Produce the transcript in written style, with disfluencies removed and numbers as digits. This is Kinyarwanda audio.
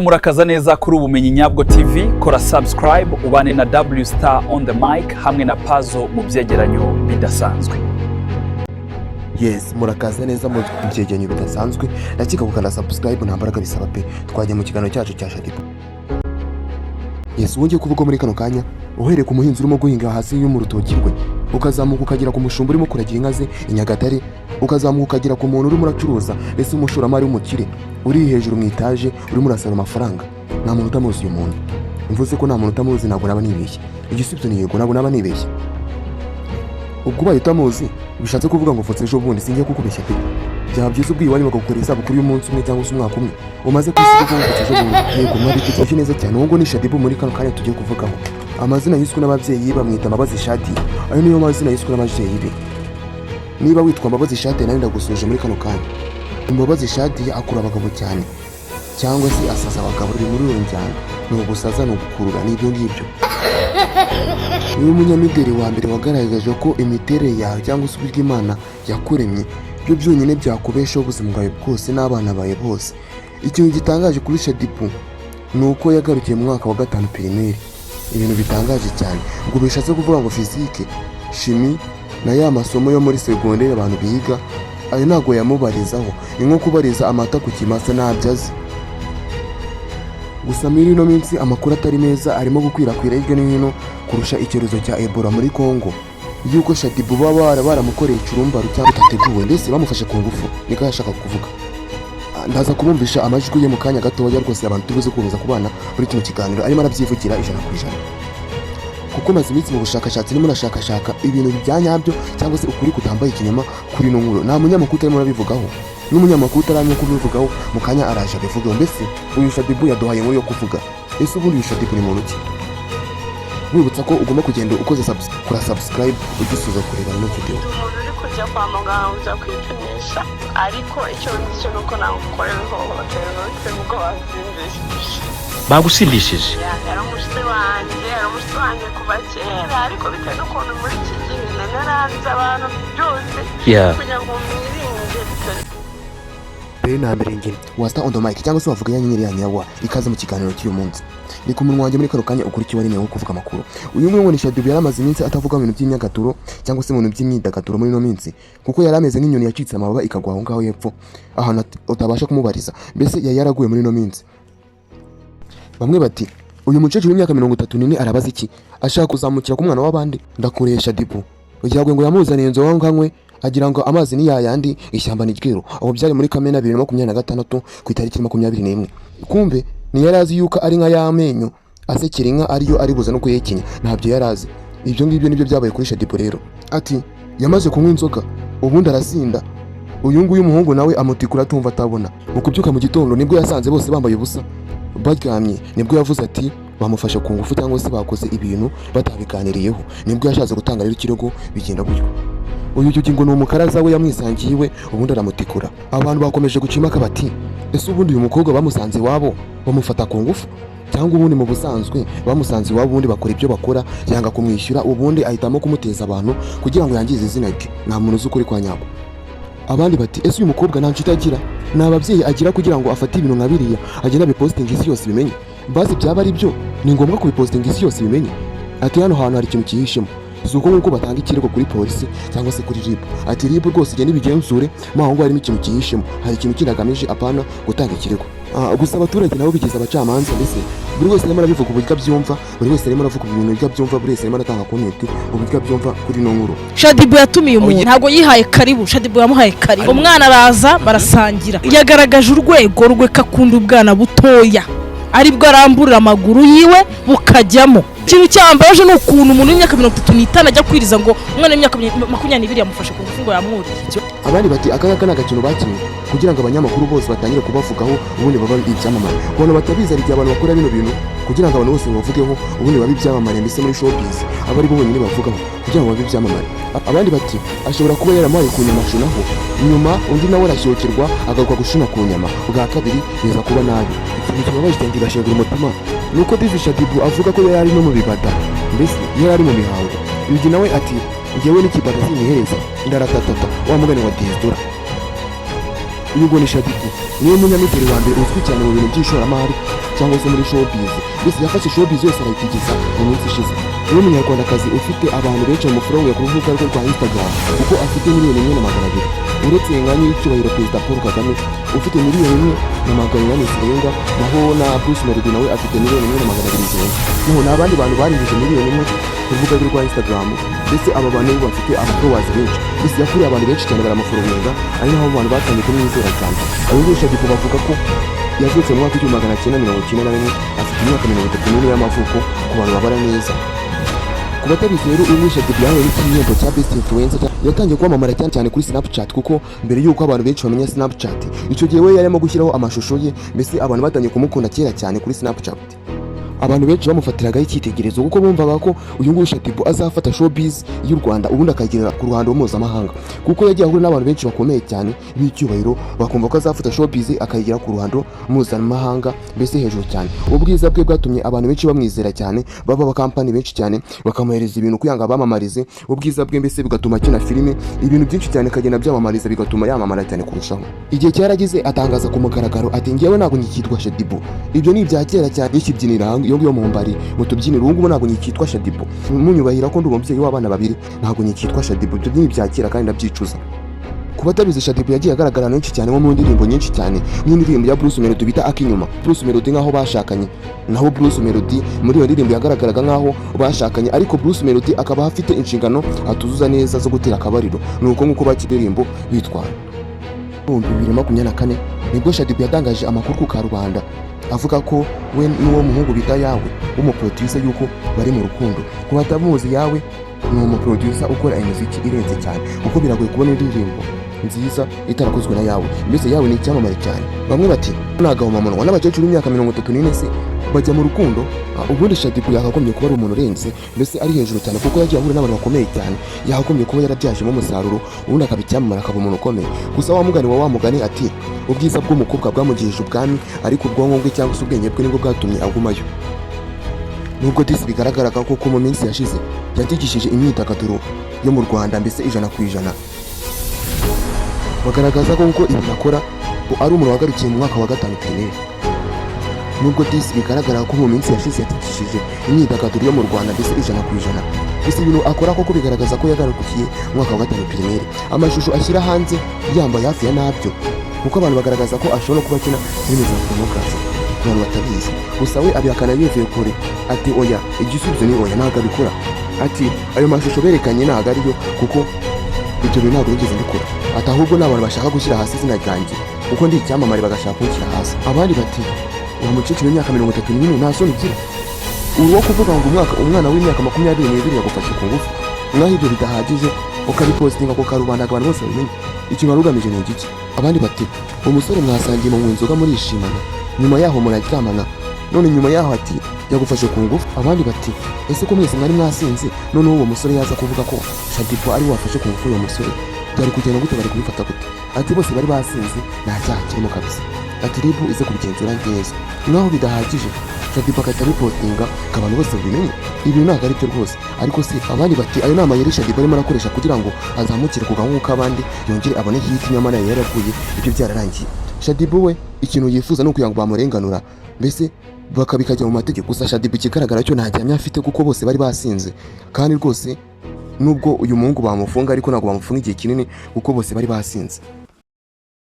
Murakaza neza kuri ubumenyi nyabwo TV, kora subscribe ubane na W Star on the mic hamwe na Pazo mu byegeranyo bidasanzwe. Yes, murakaza neza mu byegeranyo bidasanzwe, nakika gukanda subscribe nta mbaraga bisaba pe. Twajya mu kiganiro cyacu cya Shadipo. Yes, wongeye kuvuga muri kano kanya, uhereye ku muhinzi urimo guhinga hasi y'umurutoki rwe, ukazamuka ukagera ku mushumba urimo kuragira inka ze inyagatare, ukazamuka ukagera ku muntu urimo uracuruza ese umushoramari w'umukire uri hejuru mu itaje urimo urasaba amafaranga. Nta muntu utamuzi uyu muntu. Mvuze ko nta muntu utamuzi ntabwo naba nibeshye. Igisubizo ni yego, ntabwo naba nibeshye. Ubwo ubaye utamuzi bishatse kuvuga ngo mfutse ejo bundi singiye kukubeshya pe. Byaba byiza ubwiye wari bagukora isabukuru y'umunsi umwe cyangwa se umwaka umwe umaze kwisiga ko mfutse ejo bundi. Yego mwabitekereje neza cyane. Ubwo ni Shadipo muri kano kanya tugiye kuvugaho. Amazina yiswe n'ababyeyi bamwita Mbabazi Shadi. Ayo niyo mazina yiswe n'ababyeyi be. Niba witwa Mbabazi Shadi nari ndagusuje muri kano kanya. Mbabazi Shadi akura abagabo cyane cyangwa se asaza abagabo muri uwo njyana. Ni ugusaza no gukurura n'ibyo ngibyo. Ni umunyamideli wa mbere wagaragaje ko imiterere yawe cyangwa se uburyo Imana yakuremye byo byonyine byakubeshaho ubuzima bwawe bwose n'abana bawe bose. Ikintu gitangaje kuri Shadipo ni uko yagarukiye mu mwaka wa 5 primaire. Ibintu bitangaje cyane ngo bishatse kuvuga ngo physique, chimie na ya masomo yo muri secondaire abantu biga ayo ntago yamubarizaho. Ni nko kubariza amata ku kimasa ntabyazi. Gusa muri ino minsi amakuru atari meza arimo gukwirakwira hirya no hino kurusha icyorezo cya Ebola muri Congo, yuko Shadipo baba baramukoreye icurumbaro cyangwa utateguwe ndetse bamufashe ku ngufu. Niko yashaka kuvuga. Ndaza kubumvisha amajwi ye mu kanya gatoya rwose abantu tubuze kubuza kubana muri kino kiganiro arimo arabyivugira 100%. Kuko maze iminsi mu bushakashatsi nimo nashakashaka ibintu byanyabyo cyangwa se ukuri kutambaye ikinyama kuri no nkuru. Nta munyamakuru arimo arabivugaho, n'umunyamakuru aramye kubivugaho mu kanya araje abivuga. Mbese uyu Shadipo yaduhaye nkuru yo kuvuga. Ese ubundi uyu Shadipo ni muntu ki? Wibutsa ko ugomba kugenda ukoze subscribe udusuza kureba ino video. Umuntu uri kujya kwa muganga uza kwipimisha, ariko icyo ngicyo nuko nagukorera ihohoterwa bitewe n'uko bazimbishije. Bagusimbishije? Yaramushite wanjye kuva kera, ariko bitewe n'ukuntu muri iki gihe naranze abantu byose kugira ngo mwirinde na mbere ngene wasta on the mic cyangwa se wavuga yanyenyeri yanyawa ikaze mu kiganiro cy'uyu munsi. Ni ku munwa wanjye muri kano kanya ukurikiye wari newe kuvuga amakuru. Uyu mwe ni Shadipo yaramaze iminsi atavuga ibintu by'imyagaturo cyangwa se ibintu by'imyidagaduro muri no minsi, kuko yarameze nk'inyoni yacitse amababa ikagwa aho ngaho yepfo ahantu utabasha kumubariza. Mbese yaraguye muri no minsi. Bamwe bati uyu mucece w'imyaka 34 arabaza iki? Ashaka kuzamukira ku mwana w'abandi? Ndakureye Shadipo ugiragwe ngo yamuzaniye inzo wanganywe agira ngo amazi ni yayandi ishyamba ni ryero. Aho byari muri Kamena 2026 ku itariki 21. Kumbe ni yarazi yuko ari nka yamenyo asekera inka ariyo ari buza no kuyekenya. Ntabyo yarazi. Ibyo ngibyo nibyo byabaye kuri Shadipo rero. Ati yamaze kunywa inzoga ubundi arasinda. Uyu nguyu umuhungu nawe amutikura tumva atabona. Mu kubyuka mu gitondo nibwo yasanze bose bambaye ubusa baryamye. Nibwo yavuze ati bamufasha ku ngufu cyangwa se bakoze ibintu batabiganiriyeho. Nibwo yashatse gutanga rero ikirego bigenda gutyo. Uyu ngo ni umukaraza we yamwisangiye iwe ubundi aramutikura. Abantu bakomeje gucimaka bati ese ubundi uyu mukobwa bamusanze wabo bamufata ku ngufu cyangwa ubundi mu busanzwe bamusanze wabo ubundi bakora ibyo bakora yanga kumwishyura ubundi ahitamo kumuteza abantu kugira ngo yangize izina rye. Nta muntu uzi ukuri kwa nyako. Abandi bati ese uyu mukobwa nta nshuti agira, nta babyeyi agira kugira ngo afate ibintu nka biriya agenda bipostinga isi yose bimenye. Basi byaba ari byo ni ngombwa kubipostinga isi yose bimenye. Ati hano hantu hari ikintu kihishemo. Zuko nkuko batanga ikirego kuri polisi cyangwa se kuri RIB. Ati RIB rwose igenda ibigenzure maho ngo harimo ikintu kihishemo, hari ikintu kiragamije apana gutanga ikirego. Gusa abaturage nabo bigize abacamanza. Mbese buri wese arimo arabivuga uburyo byumva, buri wese arimo aravuga ibintu byo byumva, buri wese arimo aratanga konti uburyo byumva kuri no nkuru. Shadipo yatumiye umuntu ntago yihaye karibu. Shadipo yamuhaye karibu. Umwana araza barasangira. Yagaragaje urwego rwe kakunda ubwana butoya, aribwo aramburira amaguru yiwe bukajyamo. Ikintu cyambaje no ukuntu umuntu w'imyaka 35 ajya kwiriza ngo umwana w'imyaka 22 yamufashe ku ngufu ngo yamwuriye. Abandi bati akanga agakino bakinye kugira ngo abanyamakuru bose batangire kubavugaho ubundi baba ibyamamare. Kubona batabiza ari abantu bakora bino bintu kugira ngo abantu bose bavugeho ubundi baba ibyamamare. Mbese muri showbiz abari bo bonyine bavugaho kugira ngo babe ibyamamare. Abandi bati ashobora kuba yaramuhaye ku nyama shunaho nyuma undi nawe arashyokirwa agaruka gushuna ku nyama bwa kabiri biza kuba nabi. Ikintu kibabaje cyane bashengura umutima nuko Shadipo avuga ko yari no mu bibada, mbese yari ari mu mihango. Yugi nawe ati ngewe n'ikibada sinyihereza ndaratatata wa mugani wa Dizdora. uyu ngo ni Shadibu niwe munyamideli wa mbere uzwi cyane mu bintu by'ishoramari cyangwa se muri showbiz. Mbese yafashe showbiz yose arayitigisa mu minsi ishize. Niwe munyarwandakazi ufite abantu benshi mu mufollowing ku rubuga rwe rwa Instagram kuko afite miliyoni 1.2. Uretse nka nyiricyubahiro Perezida Paul Kagame ufite miliyoni 1.4 zirenga, naho na Bruce Melody nawe afite miliyoni 1.2 zirenga. Naho n'abandi bantu barinjije miliyoni 1 ku rubuga rwe rwa Instagram. Mbese aba bantu bafite abafollowers benshi. Mbese yakuriye abantu benshi cyane baramufollowinga, ari naho abantu batangiye kumwizera cyane. Abo benshi bavuga ko yavutse mu mwaka w'1991, afite imyaka 31 y'amavuko ku bantu babara neza. Ku batabizi rero uyu Shadibu yahawe n'igihembo cya Best Influencer, yatangiye kwamamara cyane kuri Snapchat kuko mbere y'uko abantu benshi bamenya Snapchat, icyo gihe we yarimo gushyiraho amashusho ye, mbese abantu batangiye kumukunda kera cyane kuri Snapchat. Abantu benshi bamufatiragaho icyitegererezo kuko bumvaga ko uyu nguyu Shadibu azafata showbiz y'u Rwanda ubundi akagira ku ruhando mpuzamahanga, kuko yagiye ahura n'abantu benshi bakomeye cyane b'icyubahiro, bakumva ko azafata showbiz akayigira ku ruhando mpuzamahanga, mbese hejuru cyane. Ubwiza bwe bwatumye abantu benshi bamwizera cyane, baba abakampani benshi cyane bakamuhereza ibintu kugira ngo abamamarize. Ubwiza bwe mbese bigatuma akina filime, ibintu byinshi cyane kagenda byamamariza bigatuma yamamara cyane kurushaho. Igihe cyaragize atangaza ku mugaragaro ati ngewe ntabwo nyitwa Shadibu, ibyo ni ibya kera cyane n'ikibyinira yo mu mbari mu tubyiniro, ubu ngubu ntabwo nyitwa Shadibu, munyubahira ko ndi umubyeyi w'abana babiri, ntabwo nyitwa Shadibu, ibyo ni ibya kera kandi ndabyicuza. Ku batabizi Shadibu yagiye agaragara henshi cyane nko mu ndirimbo nyinshi cyane, nk'indirimbo ya Bruce Melody bita Akinyuma. Bruce Melody nk'aho bashakanye, naho Bruce Melody muri iyo ndirimbo yagaragaraga nk'aho bashakanye, ariko Bruce Melody akaba afite inshingano atuzuza neza zo gutera akabariro. Nuko nk'uko bakidirimbo bitwara. Mu 2024 nibwo Shadibu yatangaje amakuru ku karubanda avuga ko we n'uwo muhungu bita Yawe w'umuproducer yuko bari mu rukundo. Ku batamuzi, Yawe ni umuproducer ukora imiziki irenze cyane kuko biragoye kubona indirimbo nziza itarakozwe na Yawe. Mbese Yawe ni icyamamare cyane. Bamwe bati nagahomamunwa n'abakecuru b'imyaka 34 se bajya mu rukundo. Ubundi Shadibu yakagombye kuba ari umuntu urenze, mbese ari hejuru cyane kuko yagiye ahura n'abantu bakomeye cyane, yakagombye kuba yarabyajemo umusaruro ubundi akabicyamamara akaba umuntu ukomeye. Gusa wa mugani ati ubwiza bw'umukobwa bwamugejeje ubwami, ariko ubwonko bwe cyangwa se ubwenge bwe nibwo bwatumye agumayo. Nubwo disi bigaragaraga ko mu minsi yashize yatigishije imyidagaduro yo mu Rwanda mbese 100%, bagaragaza ko uko ibintu akora ari umuntu wagarukiye mu mwaka wa 5 primaire. Nubwo disi bigaragara ko mu minsi yashize yatigishije imyidagaduro yo mu Rwanda mbese 100%, gusa ibintu akora koko bigaragaza ko yagarukiye mu mwaka wa 5 primaire. Amashusho ashyira hanze yambaye hafi ya nabyo, kuko abantu bagaragaza ko ashobora kuba akina filime za demokarasi, abantu batabizi. Gusa we abihakana yivuye kure ati oya, igisubizo ni oya, ntabwo abikora. Ati ayo mashusho berekanye ntabwo ariyo kuko ibyo bintu ntabwo nigeze mbikora. Ati ahubwo ni abantu bashaka gushyira hasi izina ryanjye kuko ndi icyamamare bagashaka kunshyira hasi. Abandi bati uwo mukecuru w'imyaka 34 nta soni ugira, uri wo kuvuga ngo umwana w'imyaka 22 yagufashe ku ngufu, mwaho ibyo bidahagije ukabipostinga ku karubanda abantu bose babimenye, ikintu warugamije ni igiki? Abandi bati umusore mwasangiye mu nzoga murishimana, nyuma yaho muraryamana, none nyuma yaho ati yagufashe ku ngufu. Abandi bati ese ko mwese mwari mwasinze, none uwo musore yaza kuvuga ko Shadibu ari wafashe ku ngufu uwo musore, byari kugenda gute? Bari kubifata gute? Ati bose bari basinze, nta cyaha kirimo kabisa. Ati Ribu ize kubigenzura neza. Naho bidahagije Shadibu akahita abipostinga abantu bose babimenye. Ibi ntabwo ari byo rwose. Ariko se abandi bati ayo nama yari Shadibu arimo arakoresha kugira ngo azamukire ku nk'uko abandi, yongere abone hit, nyamara yaravuye ibyo byararangiye. Shadibu we ikintu yifuza no kugira ngo bamurenganura, mbese bakabikajya mu mategeko. Gusa Shadibu ikigaragara cyo nta gihamya afite kuko bose bari basinze, kandi rwose nubwo uyu muhungu bamufunga ariko ntabwo bamufunga igihe kinini kuko bose bari basinze.